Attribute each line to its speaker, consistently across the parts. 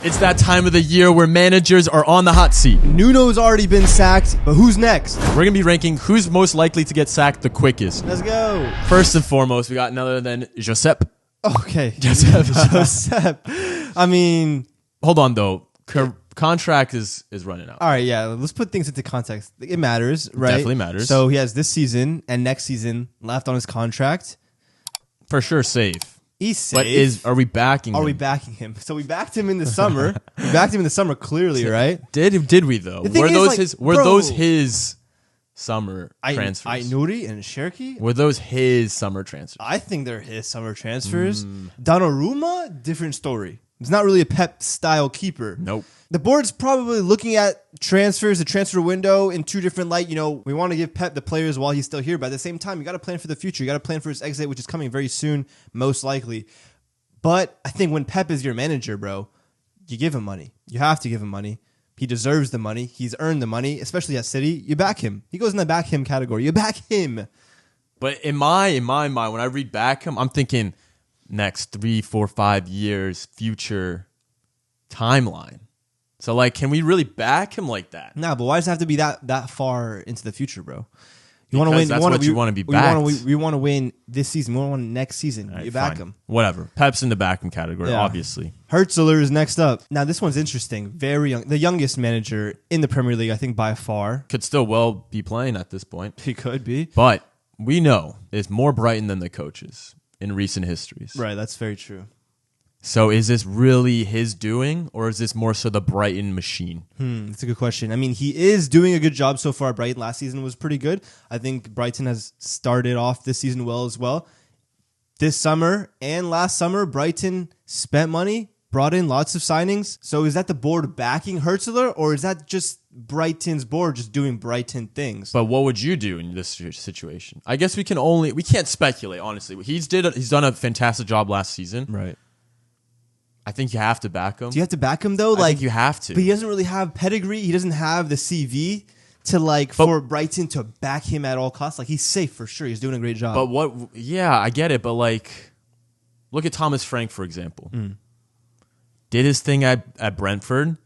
Speaker 1: It's that time of the year where managers are on the hot seat.
Speaker 2: Nuno's already been sacked, but who's next?
Speaker 1: We're going to be ranking who's most likely to get sacked the quickest.
Speaker 2: Let's go.
Speaker 1: First and foremost, we got none other than Josep.
Speaker 2: Okay.
Speaker 1: Josep.
Speaker 2: I mean...
Speaker 1: Hold on, though. Contract is running out.
Speaker 2: All right, yeah. Let's put things into context. It matters, right?
Speaker 1: Definitely matters.
Speaker 2: So he has this season and next season left on his contract.
Speaker 1: For sure, safe.
Speaker 2: He's safe.
Speaker 1: But are we backing him?
Speaker 2: Are we backing him? So we backed him in the summer. We backed him in the summer, clearly, right?
Speaker 1: Did we, though? Were those his summer transfers?
Speaker 2: Ainuri and Cherki?
Speaker 1: Were those his summer transfers?
Speaker 2: I think they're his summer transfers. Donnarumma, different story. It's not really a Pep-style keeper.
Speaker 1: Nope.
Speaker 2: The board's probably looking at transfers, the transfer window in two different light. You know, we want to give Pep the players while he's still here, but at the same time, you got to plan for the future. You got to plan for his exit, which is coming very soon, most likely. But I think when Pep is your manager, bro, you give him money. You have to give him money. He deserves the money. He's earned the money, especially at City. You back him. He goes in the back him category. You back him.
Speaker 1: But in my mind, when I read back him, I'm thinking next 3, 4, 5 years, future timeline. So, like, can we really back him like that?
Speaker 2: Nah, but why does it have to be that far into the future, bro? You
Speaker 1: want to win. That's what you want to be backed.
Speaker 2: We want to win this season. We want to win next season. Right, you back him.
Speaker 1: Whatever. Pep's in the back him category, obviously.
Speaker 2: Hurtzler is next up. Now, this one's interesting. Very young. The youngest manager in the Premier League, I think, by far.
Speaker 1: Could still well be playing at this point.
Speaker 2: He could be.
Speaker 1: But we know it's more Brighton than the coaches in recent histories.
Speaker 2: Right, that's very true.
Speaker 1: So is this really his doing, or is this more so the Brighton machine?
Speaker 2: That's a good question. I mean, he is doing a good job so far. Brighton last season was pretty good. I think Brighton has started off this season well as well. This summer and last summer, Brighton spent money, brought in lots of signings. So is that the board backing Hurtzler, or is that just Brighton's board just doing Brighton things?
Speaker 1: But what would you do in this situation? I guess we can't speculate, honestly. He's done a fantastic job last season.
Speaker 2: Right.
Speaker 1: I think you have to back him.
Speaker 2: Do you have to back him, though?
Speaker 1: I think you have to.
Speaker 2: But he doesn't really have pedigree. He doesn't have the CV to, for Brighton to back him at all costs. Like, he's safe for sure. He's doing a great job.
Speaker 1: But yeah, I get it. But, look at Thomas Frank, for example. Did his thing at Brentford.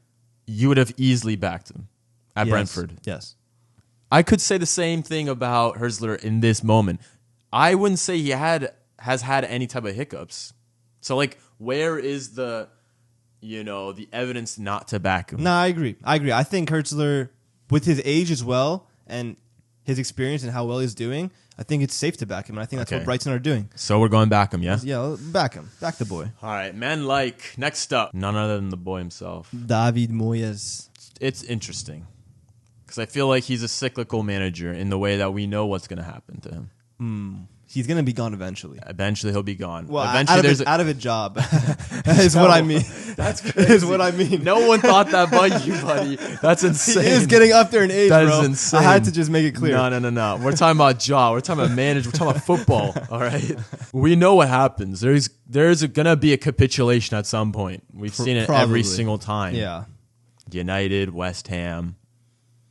Speaker 1: You would have easily backed him at Brentford.
Speaker 2: Yes.
Speaker 1: I could say the same thing about Hurtzler in this moment. I wouldn't say he has had any type of hiccups. So, where is the evidence not to back him?
Speaker 2: No, I agree. I think Hurtzler, with his age as well and his experience and how well he's doing, I think it's safe to back him. And I think that's what Brighton are doing.
Speaker 1: So we're going back him, yeah?
Speaker 2: Yeah, back him. Back the boy.
Speaker 1: All right, man. Next up, none other than the boy himself.
Speaker 2: David Moyes.
Speaker 1: It's interesting because I feel like he's a cyclical manager in the way that we know what's going to happen to him.
Speaker 2: He's going to be gone eventually.
Speaker 1: Eventually, he'll be gone.
Speaker 2: Well,
Speaker 1: eventually,
Speaker 2: out of a job. Is what I mean.
Speaker 1: That's crazy.
Speaker 2: Is what I mean.
Speaker 1: No one thought that but you, buddy. That's insane.
Speaker 2: He is getting up there in age,
Speaker 1: that
Speaker 2: bro.
Speaker 1: Is insane.
Speaker 2: I had to just make it clear.
Speaker 1: No. We're talking about job. We're talking about management. We're talking about football. All right. We know what happens. There's going to be a capitulation at some point. We've seen it every single time.
Speaker 2: Yeah.
Speaker 1: United, West Ham.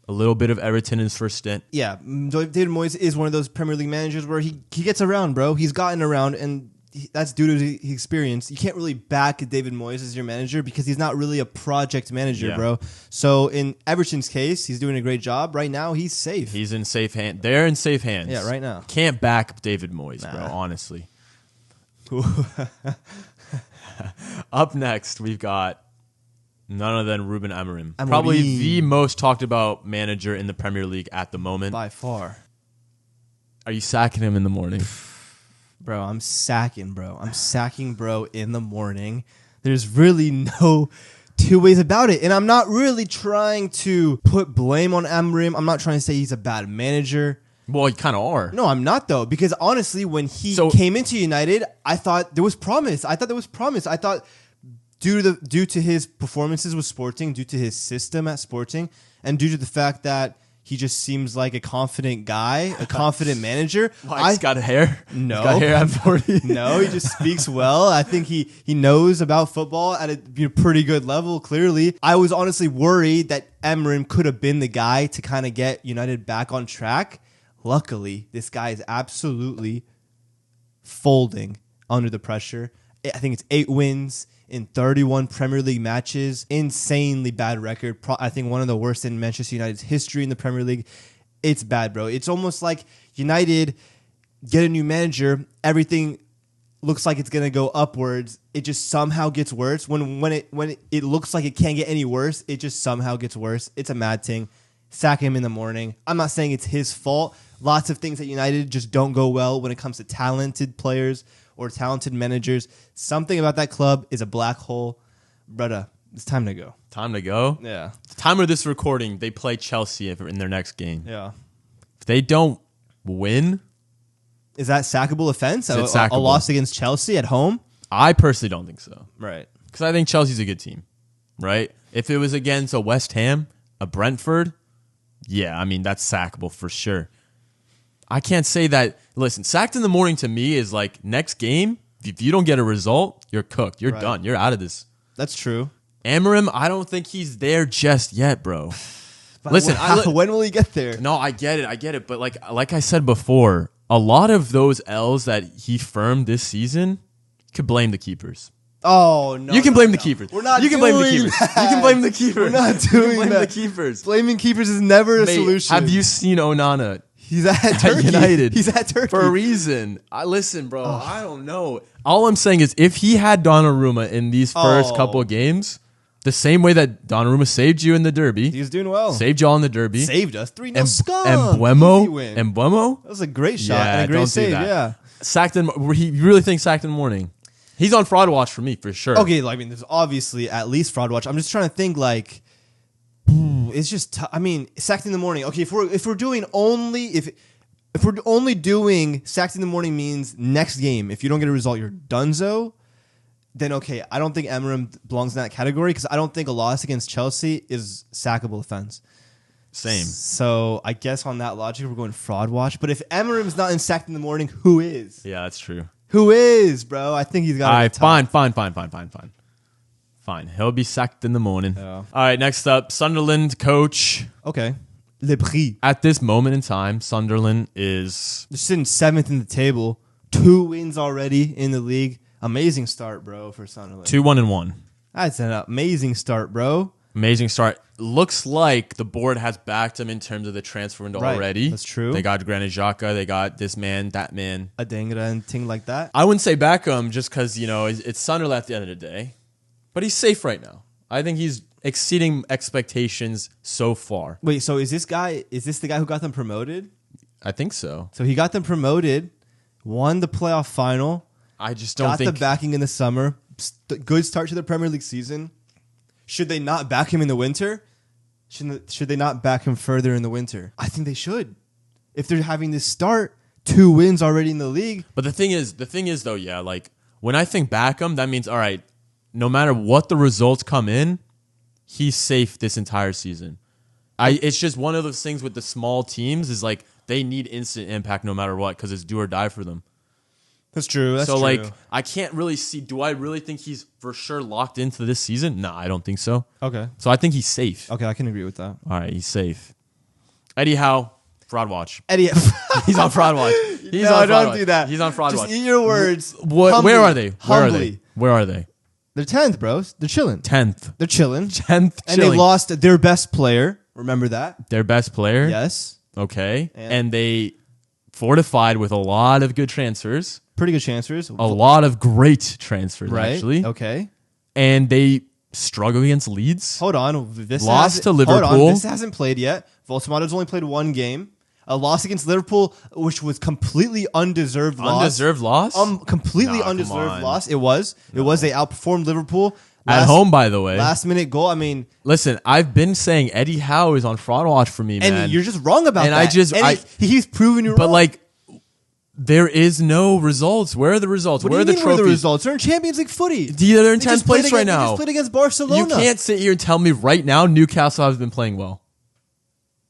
Speaker 1: A little bit of Everton in his first stint.
Speaker 2: Yeah, David Moyes is one of those Premier League managers where he gets around, bro. He's gotten around, and that's due to his experience. You can't really back David Moyes as your manager because he's not really a project manager, bro. So in Everton's case, he's doing a great job. Right now, he's safe.
Speaker 1: He's in safe hands. They're in safe hands.
Speaker 2: Yeah, right now.
Speaker 1: Can't back David Moyes, bro, honestly. Up next, we've got none other than Ruben Amorim. Probably the most talked about manager in the Premier League at the moment.
Speaker 2: By far.
Speaker 1: Are you sacking him in the morning?
Speaker 2: Bro, I'm sacking bro in the morning. There's really no two ways about it. And I'm not really trying to put blame on Amorim. I'm not trying to say he's a bad manager.
Speaker 1: Well, you kind of are.
Speaker 2: No, I'm not, though. Because honestly, when he came into United, I thought there was promise. I thought due to his performances with Sporting, due to his system at Sporting, and due to the fact that he just seems like a confident guy, a confident manager.
Speaker 1: He's got hair?
Speaker 2: No.
Speaker 1: He's got hair at 40?
Speaker 2: No, he just speaks well. I think he knows about football at a pretty good level, clearly. I was honestly worried that Amorim could have been the guy to kind of get United back on track. Luckily, this guy is absolutely folding under the pressure. I think it's 8 wins in 31 Premier League matches. Insanely bad record. I think one of the worst in Manchester United's history in the Premier League. It's bad, bro. It's almost like United get a new manager, everything looks like it's gonna go upwards. It just somehow gets worse. When it looks like it can't get any worse, it just somehow gets worse. It's a mad thing. Sack him in the morning. I'm not saying it's his fault. Lots of things at United just don't go well when it comes to talented players or talented managers. Something about that club is a black hole. Brother, it's time to go.
Speaker 1: Time to go?
Speaker 2: Yeah.
Speaker 1: The time of this recording, they play Chelsea in their next game.
Speaker 2: Yeah.
Speaker 1: If they don't win...
Speaker 2: Is that sackable offense?
Speaker 1: It's sackable.
Speaker 2: A loss against Chelsea at home?
Speaker 1: I personally don't think so.
Speaker 2: Right.
Speaker 1: Because I think Chelsea's a good team, right? If it was against a West Ham, a Brentford, yeah, I mean, that's sackable for sure. I can't say that. Listen, sacked in the morning to me is like next game, if you don't get a result, you're cooked. You're done. You're out of this.
Speaker 2: That's true.
Speaker 1: Amarim, I don't think he's there just yet, bro. Listen,
Speaker 2: when will he get there?
Speaker 1: No, I get it. But like I said before, a lot of those L's that he firmed this season, you could blame the keepers.
Speaker 2: Oh, no.
Speaker 1: You can blame the keepers.
Speaker 2: We're not
Speaker 1: You can blame the keepers. You can blame the keepers.
Speaker 2: We're not doing
Speaker 1: blame
Speaker 2: that.
Speaker 1: the keepers.
Speaker 2: Blaming keepers is never a
Speaker 1: Mate,
Speaker 2: solution.
Speaker 1: have you seen Onana?
Speaker 2: He's at Turkey.
Speaker 1: United.
Speaker 2: He's at Turkey.
Speaker 1: For a reason. Listen, bro, I don't know. All I'm saying is if he had Donnarumma in these first couple of games, the same way that Donnarumma saved you in the Derby.
Speaker 2: He was doing well.
Speaker 1: Saved y'all in the Derby.
Speaker 2: Saved us. 3-0
Speaker 1: And
Speaker 2: scum.
Speaker 1: Buemo.
Speaker 2: That was a great shot and a great
Speaker 1: don't
Speaker 2: save.
Speaker 1: do that.
Speaker 2: Yeah.
Speaker 1: Sacked in. You really think sacked in the morning? He's on fraud watch for me, for sure.
Speaker 2: Okay, I mean, there's obviously at least fraud watch. I'm just trying to think like, it's just, I mean, sacked in the morning. Okay, if we're doing only, if we're only doing sacked in the morning means next game, if you don't get a result, you're donezo, then okay, I don't think Amarim belongs in that category because I don't think a loss against Chelsea is sackable offense.
Speaker 1: Same.
Speaker 2: So I guess on that logic, we're going fraud watch. But if Amarim's not in sacked in the morning, who is?
Speaker 1: Yeah, that's true.
Speaker 2: Who is, bro? I think he's got
Speaker 1: All right, fine. He'll be sacked in the morning.
Speaker 2: Yeah.
Speaker 1: All right, next up, Sunderland coach.
Speaker 2: Okay. Le Prix.
Speaker 1: At this moment in time, Sunderland is...
Speaker 2: They're sitting 7th in the table. 2 wins already in the league. Amazing start, bro, for Sunderland.
Speaker 1: 2-1-1.
Speaker 2: That's an amazing start, bro.
Speaker 1: Amazing start. Looks like the board has backed him in terms of the transfer window already.
Speaker 2: That's true.
Speaker 1: They got Granit Xhaka. They got this man, that man.
Speaker 2: Adengra and thing like that.
Speaker 1: I wouldn't say back him just because, it's Sunderland at the end of the day. But he's safe right now. I think he's exceeding expectations so far.
Speaker 2: Wait, so is this the guy who got them promoted?
Speaker 1: I think so.
Speaker 2: So he got them promoted, won the playoff final.
Speaker 1: I just don't think...
Speaker 2: Got the backing in the summer. Good start to the Premier League season. Should they not back him in the winter? Should they not back him further in the winter? I think they should. If they're having this start, 2 wins already in the league.
Speaker 1: But the thing is though, yeah, like when I think back him, that means, all right, no matter what the results come in, he's safe this entire season. It's just one of those things with the small teams is like they need instant impact no matter what because it's do or die for them.
Speaker 2: That's true. That's
Speaker 1: so,
Speaker 2: true.
Speaker 1: like, I can't really see. Do I really think he's for sure locked into this season? No, I don't think so.
Speaker 2: Okay.
Speaker 1: So I think he's safe.
Speaker 2: Okay, I can agree with that.
Speaker 1: All right, he's safe. Eddie Howe, fraud watch.
Speaker 2: Eddie,
Speaker 1: he's on fraud watch.
Speaker 2: Don't do that.
Speaker 1: He's on fraud watch.
Speaker 2: Just eat your words.
Speaker 1: Where are they?
Speaker 2: Humbly.
Speaker 1: Where are they?
Speaker 2: They're 10th, bros. They're chilling.
Speaker 1: 10th.
Speaker 2: They're chilling.
Speaker 1: 10th.
Speaker 2: And they lost their best player. Remember that?
Speaker 1: Their best player.
Speaker 2: Yes.
Speaker 1: Okay. And they fortified with a lot of good transfers.
Speaker 2: Pretty good transfers.
Speaker 1: A lot of great transfers, actually.
Speaker 2: Okay.
Speaker 1: And they struggle against Leeds.
Speaker 2: Hold on.
Speaker 1: Lost to Liverpool.
Speaker 2: Hold on. This hasn't played yet. Volsamado's only played 1 game. A loss against Liverpool, which was completely undeserved loss.
Speaker 1: Undeserved loss?
Speaker 2: Completely undeserved loss. It was. It was. They outperformed Liverpool.
Speaker 1: At home, by the way.
Speaker 2: Last minute goal. I mean,
Speaker 1: listen, I've been saying Eddie Howe is on fraud watch for me, man.
Speaker 2: And you're just wrong about that.
Speaker 1: And
Speaker 2: he's proven you wrong.
Speaker 1: But like, there is no results. Where are the results?
Speaker 2: Where are the trophies? Where are the results? They're in Champions League footy.
Speaker 1: They're in 10th place right now.
Speaker 2: They just played against Barcelona.
Speaker 1: You can't sit here and tell me right now Newcastle has been playing well.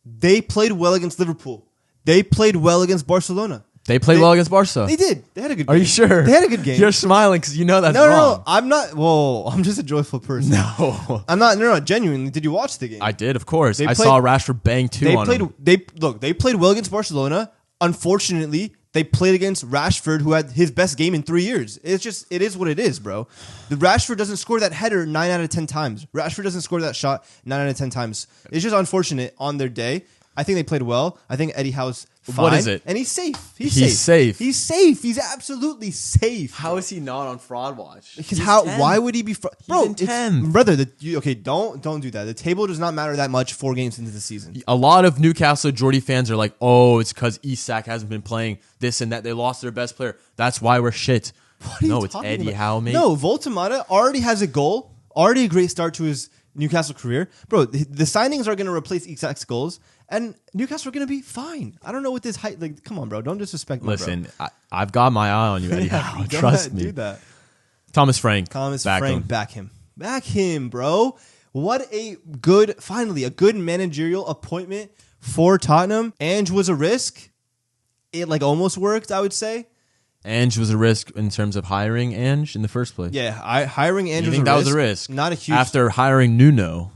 Speaker 2: They played well against Liverpool. They played well against Barcelona.
Speaker 1: They played well against Barca.
Speaker 2: They did. They had a good game.
Speaker 1: Are you sure?
Speaker 2: They had a good game.
Speaker 1: You're smiling because you know that's
Speaker 2: wrong.
Speaker 1: No,
Speaker 2: I'm not. Whoa, I'm just a joyful person.
Speaker 1: No.
Speaker 2: I'm not. No, genuinely. Did you watch the game?
Speaker 1: I did, of course. I saw Rashford bang 2 on him.
Speaker 2: They played well against Barcelona. Unfortunately, They played against Rashford, who had his best game in 3 years. It is what it is, bro. The Rashford doesn't score that header 9 out of 10 times. Rashford doesn't score that shot 9 out of 10 times. It's just unfortunate on their day. I think they played well. I think Eddie Howe's fine.
Speaker 1: What is it?
Speaker 2: And he's safe.
Speaker 1: He's safe.
Speaker 2: He's safe. He's absolutely safe.
Speaker 1: How is he not on fraud watch?
Speaker 2: Because why would he be bro?
Speaker 1: in 10th.
Speaker 2: Brother, don't do that. The table does not matter that much 4 games into the season.
Speaker 1: A lot of Newcastle Geordie fans are like, oh, it's because Isak hasn't been playing this and that. They lost their best player. That's why we're shit. No, it's Eddie Howe, mate.
Speaker 2: No, Voltemata already has a goal. Already a great start to his Newcastle career. Bro, the signings are going to replace Isak's goals. And Newcastle are going to be fine. I don't know what this height. Like, come on, bro. Don't disrespect me,
Speaker 1: Listen, I've got my eye on you, Eddie Howe. Trust me.
Speaker 2: Do that.
Speaker 1: Thomas Frank.
Speaker 2: Back him, bro. What a good, finally, a good managerial appointment for Tottenham. Ange was a risk. It like almost worked, I would say.
Speaker 1: Ange was a risk in terms of hiring Ange in the first place.
Speaker 2: Yeah, hiring Ange
Speaker 1: was a risk.
Speaker 2: Not a huge.
Speaker 1: After hiring Nuno.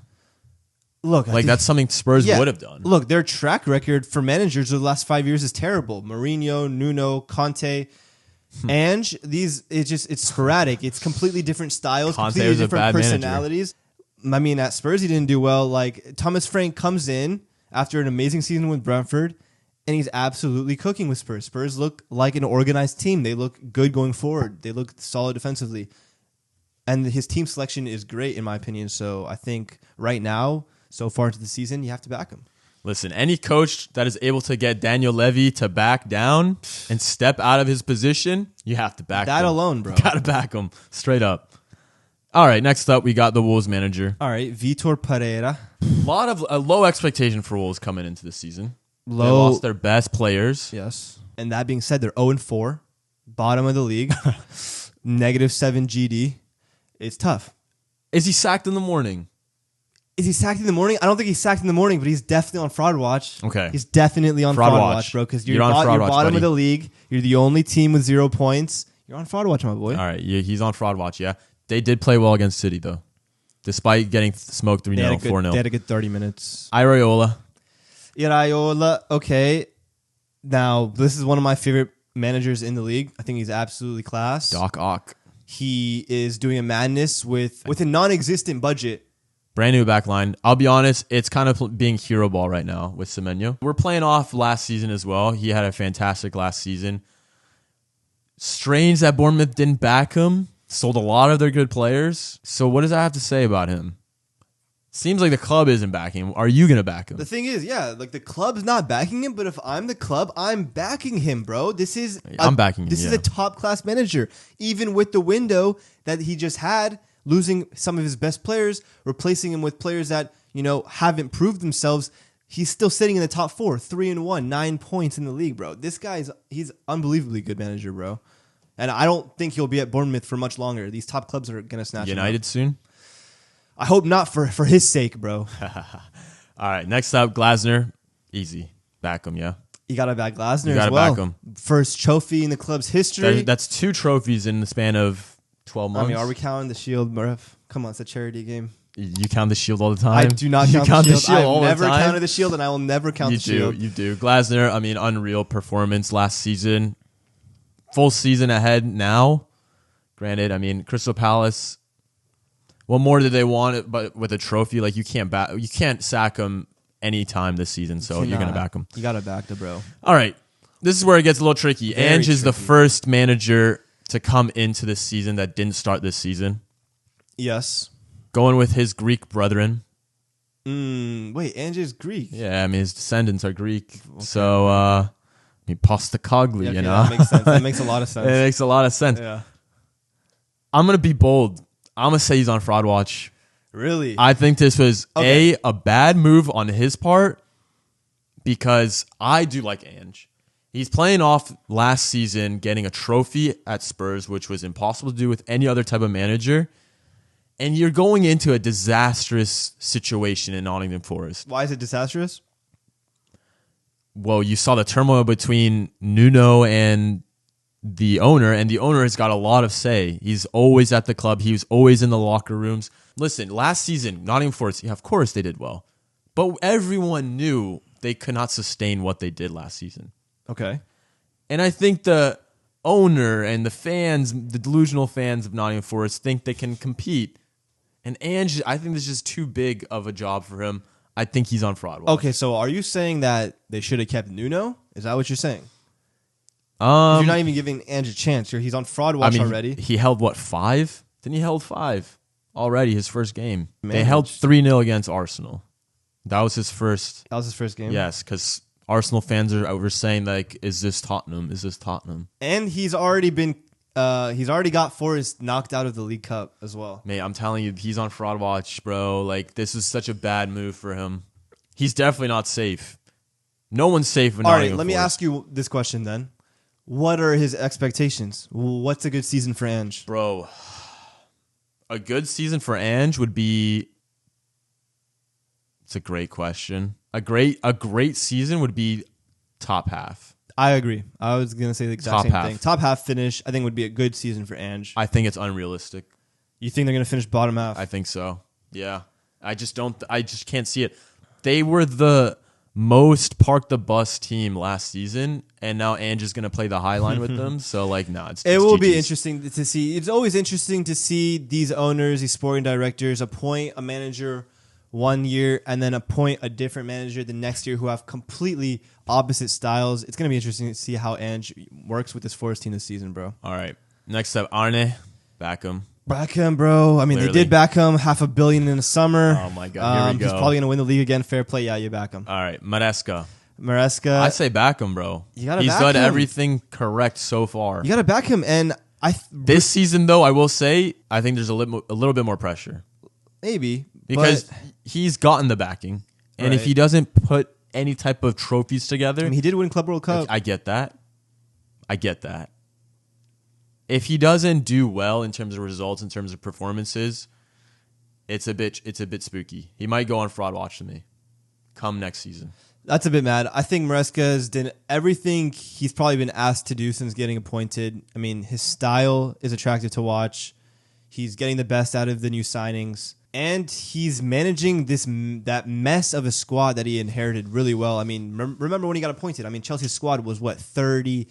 Speaker 2: Look,
Speaker 1: like that's something Spurs would have done.
Speaker 2: Look, their track record for managers of the last 5 years is terrible. Mourinho, Nuno, Conte, Ange. It's sporadic. It's completely different styles, completely different personalities. Manager. I mean, at Spurs he didn't do well. Like Thomas Frank comes in after an amazing season with Brentford, and he's absolutely cooking with Spurs. Spurs look like an organized team. They look good going forward. They look solid defensively, and his team selection is great in my opinion. So I think right now, so far into the season, you have to back him.
Speaker 1: Listen, any coach that is able to get Daniel Levy to back down and step out of his position, you have to back
Speaker 2: that
Speaker 1: him.
Speaker 2: Alone, bro.
Speaker 1: Gotta back him straight up. All right, next up, we got the Wolves manager.
Speaker 2: All right, Vitor Pereira.
Speaker 1: A low expectation for Wolves coming into the season. They lost their best players.
Speaker 2: Yes. And that being said, they're 0-4, bottom of the league, -7 GD. It's tough.
Speaker 1: Is he sacked in the morning?
Speaker 2: Is he sacked in the morning? I don't think he's sacked in the morning, but he's definitely on fraud watch.
Speaker 1: Okay.
Speaker 2: He's definitely on fraud watch, bro, because you're bottom of the league. You're the only team with 0 points. You're on fraud watch, my boy.
Speaker 1: All right, he's on fraud watch, yeah. They did play well against City, though, despite getting smoked 3-0, 4-0.
Speaker 2: They had a good 30 minutes.
Speaker 1: Iraola,
Speaker 2: okay. Now, this is one of my favorite managers in the league. I think he's absolutely class.
Speaker 1: Doc Ock.
Speaker 2: He is doing a madness with a non-existent budget.
Speaker 1: Brand new back line. I'll be honest, it's kind of being hero ball right now with Semenyo. We're playing off last season as well. He had a fantastic last season. Strange that Bournemouth didn't back him. Sold a lot of their good players. So what does that have to say about him? Seems like the club isn't backing him. Are you going to back him?
Speaker 2: The thing is, like the club's not backing him, but if I'm the club, I'm backing him, bro.
Speaker 1: I'm backing him.
Speaker 2: This is a top-class manager. Even with the window that he just had, losing some of his best players, replacing him with players that, haven't proved themselves, he's still sitting in the top 4, 3-1, 9 points in the league, bro. This he's unbelievably good manager, bro. And I don't think he'll be at Bournemouth for much longer. These top clubs are going to snatch
Speaker 1: United
Speaker 2: him up.
Speaker 1: soon?
Speaker 2: I hope not for his sake, bro.
Speaker 1: All right, next up, Glasner. Easy. Back him, yeah.
Speaker 2: You got to back Glasner as well.
Speaker 1: You got to back him.
Speaker 2: First trophy in the club's history.
Speaker 1: That's 2 trophies in the span of 12 months.
Speaker 2: I mean, are we counting the Shield, Murph? Come on, it's a charity game.
Speaker 1: You count the Shield all the time?
Speaker 2: I do not count the Shield.
Speaker 1: I've
Speaker 2: never counted the Shield, and I will never count the Shield.
Speaker 1: You do. Glasner, I mean, unreal performance last season. Full season ahead now. Granted, I mean, Crystal Palace, what more did they want but with a trophy? Like, you can't sack them any time this season, so you're going to back them.
Speaker 2: You got to back the bro.
Speaker 1: All right. This is where it gets a little tricky. Ange is the first manager to come into this season that didn't start this season.
Speaker 2: Yes.
Speaker 1: Going with his Greek brethren.
Speaker 2: Wait, Ange is Greek.
Speaker 1: Yeah, I mean, his descendants are Greek. Okay. So, Postacoglu,
Speaker 2: yeah, okay, that makes sense. That makes a lot of sense.
Speaker 1: It makes a lot of sense.
Speaker 2: Yeah.
Speaker 1: I'm going to be bold. I'm going to say he's on fraud watch.
Speaker 2: Really?
Speaker 1: I think this was, a bad move on his part because I do like Ange. He's playing off last season, getting a trophy at Spurs, which was impossible to do with any other type of manager. And you're going into a disastrous situation in Nottingham Forest.
Speaker 2: Why is it disastrous?
Speaker 1: Well, you saw the turmoil between Nuno and the owner has got a lot of say. He's always at the club. He was always in the locker rooms. Listen, last season, Nottingham Forest, of course they did well. But everyone knew they could not sustain what they did last season.
Speaker 2: Okay.
Speaker 1: And I think the owner and the fans, the delusional fans of Nottingham Forest, think they can compete. And Ange, I think this is just too big of a job for him. I think he's on fraud watch.
Speaker 2: Okay, so are you saying that they should have kept Nuno? Is that what you're saying? You're not even giving Ange a chance. He's on fraud watch already.
Speaker 1: He held, what, 5? Didn't he held 5 already his first game? They held 3-0 against Arsenal. That was his first.
Speaker 2: That was his first game?
Speaker 1: Yes, because Arsenal fans were saying, like, is this Tottenham? Is this Tottenham?
Speaker 2: And he's already got Forest knocked out of the League Cup as well.
Speaker 1: Mate, I'm telling you, he's on fraud watch, bro. Like, this is such a bad move for him. He's definitely not safe. No one's safe.
Speaker 2: All right, let me ask you this question then. What are his expectations? What's a good season for Ange?
Speaker 1: Bro, a good season for Ange would be... It's a great question. A great season would be top half.
Speaker 2: I agree. I was going to say the exact same thing. Top half finish, I think, would be a good season for Ange.
Speaker 1: I think it's unrealistic.
Speaker 2: You think they're going to finish bottom half?
Speaker 1: I think so. Yeah. I just can't see it. They were the most park the bus team last season, and now Ange is going to play the high line with them. So, like, no,
Speaker 2: it will be interesting to see. It's always interesting to see these owners, these sporting directors, appoint a manager 1 year and then appoint a different manager the next year who have completely opposite styles. It's going to be interesting to see how Ange works with this Forest team this season, bro.
Speaker 1: All right. Next up, Arne. Back him.
Speaker 2: Back him, bro. I mean, They did back him, $500 million in the summer.
Speaker 1: Oh, my God. Here we go.
Speaker 2: He's probably going to win the league again. Fair play. Yeah, you back him.
Speaker 1: All right. Maresca.
Speaker 2: I
Speaker 1: say back him, bro.
Speaker 2: You gotta
Speaker 1: He's
Speaker 2: back
Speaker 1: done
Speaker 2: him.
Speaker 1: everything correct so far.
Speaker 2: You got to back him. And
Speaker 1: this season, though, I will say, I think there's a little bit more pressure.
Speaker 2: Maybe.
Speaker 1: Because he's gotten the backing. And if he doesn't put any type of trophies together...
Speaker 2: I mean, he did win Club World Cup.
Speaker 1: I get that. If he doesn't do well in terms of results, in terms of performances, it's a bit spooky. He might go on fraud watch to me come next season.
Speaker 2: That's a bit mad. I think Maresca's done everything he's probably been asked to do since getting appointed. I mean, his style is attractive to watch. He's getting the best out of the new signings. And he's managing that mess of a squad that he inherited really well. I mean, remember when he got appointed? I mean, Chelsea's squad was, 30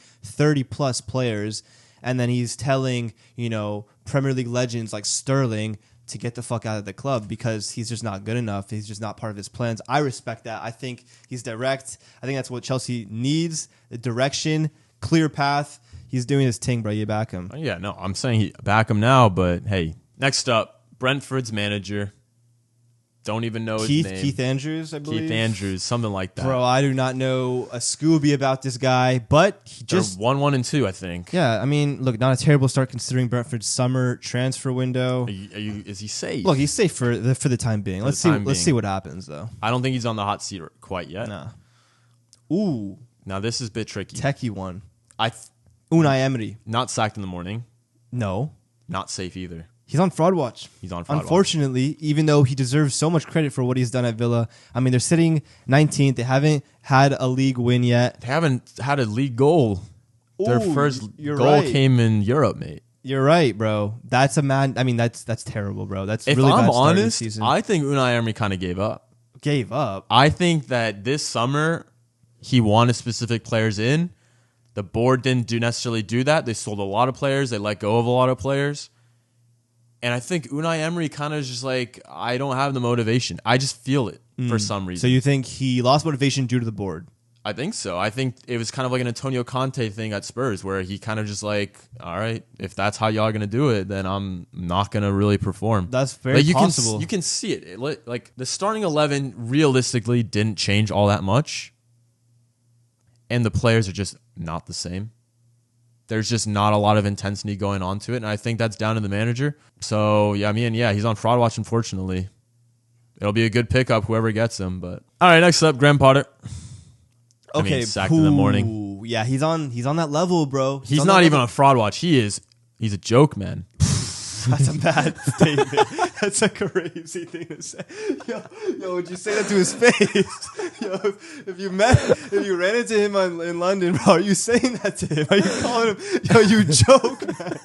Speaker 2: plus players. And then he's telling, Premier League legends like Sterling to get the fuck out of the club because he's just not good enough. He's just not part of his plans. I respect that. I think he's direct. I think that's what Chelsea needs, the direction, clear path. He's doing his thing, bro. You back him.
Speaker 1: Yeah, no, I'm saying back him now, but hey, next up. Brentford's manager. Don't even know his name.
Speaker 2: Keith Andrews, I believe.
Speaker 1: Keith Andrews, something like that.
Speaker 2: Bro, I do not know a Scooby about this guy, but
Speaker 1: They're 1-1-2, I think.
Speaker 2: Yeah, I mean, look, not a terrible start considering Brentford's summer transfer window.
Speaker 1: Is he safe?
Speaker 2: Look, he's safe for the time being. Let's see what happens though.
Speaker 1: I don't think he's on the hot seat quite yet.
Speaker 2: Nah. Ooh.
Speaker 1: Now this is a bit tricky.
Speaker 2: Techie one.
Speaker 1: Unai
Speaker 2: Emery.
Speaker 1: Not sacked in the morning.
Speaker 2: No.
Speaker 1: Not safe either.
Speaker 2: He's on fraud watch. Unfortunately, even though he deserves so much credit for what he's done at Villa. I mean, they're sitting 19th. They haven't had a league win yet.
Speaker 1: They haven't had a league goal. Their first goal came in Europe, mate.
Speaker 2: You're right, bro. That's a man. I mean, that's terrible, bro. That's
Speaker 1: if
Speaker 2: really
Speaker 1: I'm
Speaker 2: bad start
Speaker 1: honest,
Speaker 2: this season.
Speaker 1: I think Unai Emery kind of gave up.
Speaker 2: Gave up?
Speaker 1: I think that this summer he wanted specific players in. The board didn't necessarily do that. They sold a lot of players. They let go of a lot of players. And I think Unai Emery kind of just like, I don't have the motivation. I just feel it for some reason.
Speaker 2: So you think he lost motivation due to the board?
Speaker 1: I think so. I think it was kind of like an Antonio Conte thing at Spurs where he kind of just like, all right, if that's how y'all are going to do it, then I'm not going to really perform.
Speaker 2: That's very possible.
Speaker 1: You can see it. Like the starting 11 realistically didn't change all that much. And the players are just not the same. There's just not a lot of intensity going on to it, and I think that's down to the manager. So, yeah, he's on fraud watch, unfortunately. It'll be a good pickup, whoever gets him. But all right, next up, Graham Potter.
Speaker 2: Okay,
Speaker 1: sacked in the morning.
Speaker 2: Yeah, he's on that level, bro.
Speaker 1: He's not even on fraud watch. He's a joke, man.
Speaker 2: That's a bad statement. That's a crazy thing to say. Yo, would you say that to his face? Yo, if you ran into him in London, bro, are you saying that to him? Are you calling him, yo, you joke, man?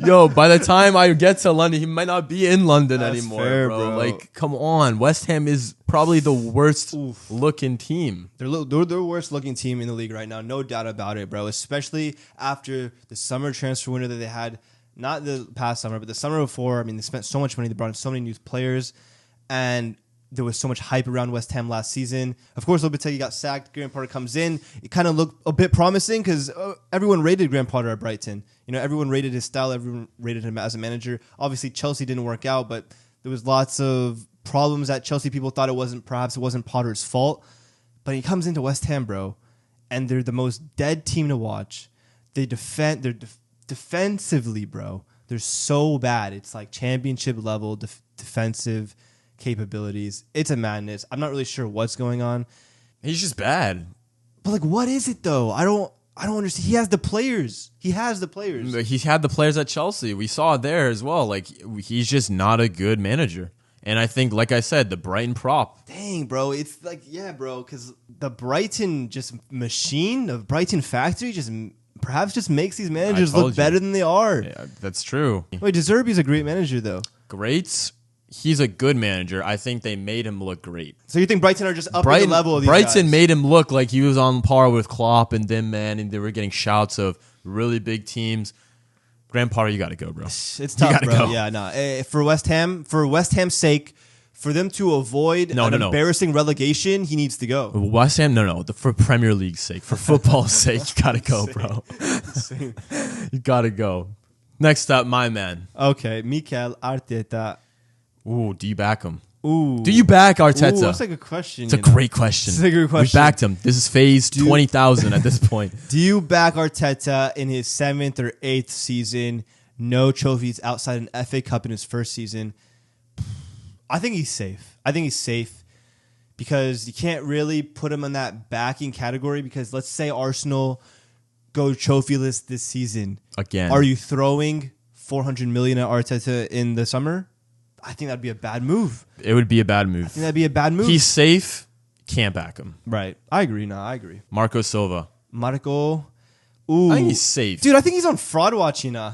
Speaker 1: Yo, by the time I get to London, he might not be in London
Speaker 2: That's
Speaker 1: anymore,
Speaker 2: fair,
Speaker 1: bro.
Speaker 2: bro.
Speaker 1: Like, come on. West Ham is probably the worst looking team.
Speaker 2: They're the worst looking team in the league right now, no doubt about it, bro. Especially after the summer transfer window that they had, not the past summer, but the summer before. I mean, they spent so much money, they brought in so many new players, and there was so much hype around West Ham last season. Of course, Lopetegui got sacked. Graham Potter comes in. It kind of looked a bit promising because everyone rated Graham Potter at Brighton. You know, everyone rated his style. Everyone rated him as a manager. Obviously, Chelsea didn't work out, but there was lots of problems at Chelsea. People thought it wasn't Potter's fault. But he comes into West Ham, bro, and they're the most dead team to watch. They defend. Defensively, bro. They're so bad. It's like championship level defensive capabilities. It's a madness. I'm not really sure what's going on.
Speaker 1: He's just bad.
Speaker 2: But like, what is it though? I don't understand. He has the players. He had the players
Speaker 1: at Chelsea. We saw it there as well. Like, he's just not a good manager. And I think, like I said, the Brighton prop.
Speaker 2: Dang, bro. It's like, yeah, bro, because the Brighton machine, the Brighton factory perhaps just makes these managers look better than they are.
Speaker 1: Yeah, that's true.
Speaker 2: Wait, De Zerbi's a great manager though.
Speaker 1: Great. He's a good manager. I think they made him look great.
Speaker 2: So you think Brighton are just up the level of these
Speaker 1: Brighton
Speaker 2: guys?
Speaker 1: made him look like he was on par with Klopp and them, man, and they were getting shouts of really big teams. Graham Potter, you got to go, bro.
Speaker 2: It's tough, bro. Go. Yeah, no. For West Ham's sake, for them to avoid embarrassing relegation, he needs to go.
Speaker 1: West Ham, no. For Premier League's sake, for football's sake, you got to go, bro. You got to go. Next up, my man.
Speaker 2: Okay, Mikel Arteta.
Speaker 1: Ooh, do you back him?
Speaker 2: Ooh.
Speaker 1: Do you back Arteta?
Speaker 2: Ooh, that's like a question.
Speaker 1: It's a great question.
Speaker 2: It's a great question.
Speaker 1: We backed him. This is phase 20,000 at this point.
Speaker 2: Do you back Arteta in his 7th or 8th season? No trophies outside an FA Cup in his first season. I think he's safe. Because you can't really put him in that backing category because let's say Arsenal go trophyless this season.
Speaker 1: Again.
Speaker 2: Are you throwing 400 million at Arteta in the summer? I think that'd be a bad move.
Speaker 1: It would be a bad move.
Speaker 2: I think that'd be a bad move.
Speaker 1: He's safe. Can't back him.
Speaker 2: Right. I agree. No, I agree.
Speaker 1: Marco Silva.
Speaker 2: Marco. Ooh.
Speaker 1: I think he's safe.
Speaker 2: Dude, I think he's on fraud watch, you know.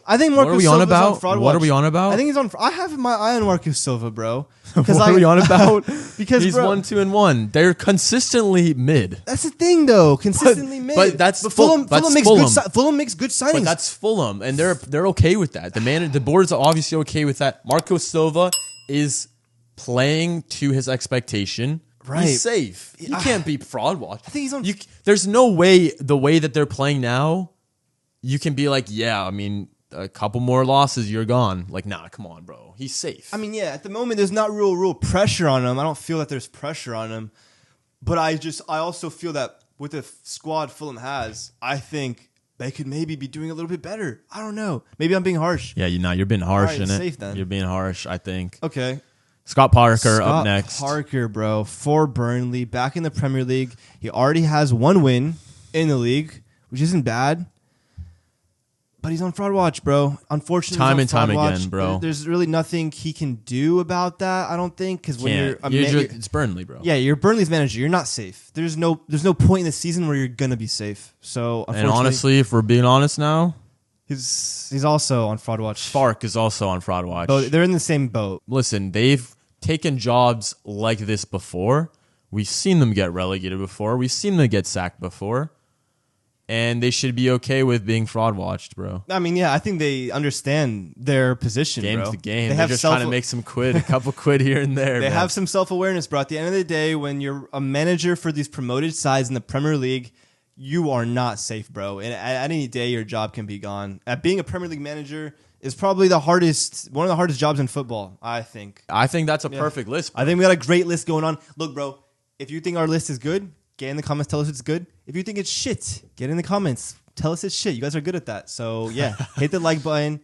Speaker 2: I think Marco Silva's on fraud watch.
Speaker 1: What are we on about?
Speaker 2: I think he's on. I have my eye on Marco Silva, bro.
Speaker 1: What are we on about?
Speaker 2: Because
Speaker 1: he's 1-2-1. They're consistently mid.
Speaker 2: That's the thing, though. Consistently mid.
Speaker 1: But
Speaker 2: Fulham makes good signings.
Speaker 1: But that's Fulham, and they're okay with that. The board's obviously okay with that. Marco Silva is playing to his expectation.
Speaker 2: Right.
Speaker 1: He's safe. He can't be fraud watch.
Speaker 2: I think he's on.
Speaker 1: There's no way the way that they're playing now, you can be like, yeah, I mean, a couple more losses, you're gone. Like, nah, come on, bro. He's safe.
Speaker 2: I mean, yeah, at the moment, there's not real pressure on him. I don't feel that there's pressure on him. But I also feel that with the squad Fulham has, I think they could maybe be doing a little bit better. I don't know. Maybe I'm being harsh.
Speaker 1: Yeah, you're being harsh in it.
Speaker 2: Safe then.
Speaker 1: You're being harsh, I think.
Speaker 2: Okay.
Speaker 1: Scott Parker up next.
Speaker 2: Parker, bro, for Burnley, back in the Premier League. He already has one win in the league, which isn't bad. But he's on fraud watch, bro. Unfortunately,
Speaker 1: time and time again, bro.
Speaker 2: There's really nothing he can do about that. I don't think because when
Speaker 1: it's Burnley, bro.
Speaker 2: Yeah, you're Burnley's manager. You're not safe. There's no point in the season where you're gonna be safe. So
Speaker 1: and honestly, if we're being honest now,
Speaker 2: he's also on fraud watch.
Speaker 1: Spark is also on fraud watch.
Speaker 2: But they're in the same boat.
Speaker 1: Listen, they've taken jobs like this before. We've seen them get relegated before. We've seen them get sacked before. And they should be okay with being fraud watched, bro.
Speaker 2: I mean, yeah, I think they understand their position,
Speaker 1: Game's
Speaker 2: bro.
Speaker 1: the game. They're just trying to make some quid, a couple quid here and there.
Speaker 2: They have some self-awareness, bro. At the end of the day, when you're a manager for these promoted sides in the Premier League, you are not safe, bro. And at any day, your job can be gone. At being a Premier League manager is probably one of the hardest jobs in football, I think.
Speaker 1: I think that's a perfect list, bro.
Speaker 2: I think we got a great list going on. Look, bro, if you think our list is good, get in the comments, tell us it's good. If you think it's shit, get in the comments. Tell us it's shit. You guys are good at that. So, yeah, hit the like button,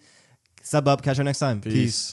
Speaker 2: sub up, catch you next time. Peace.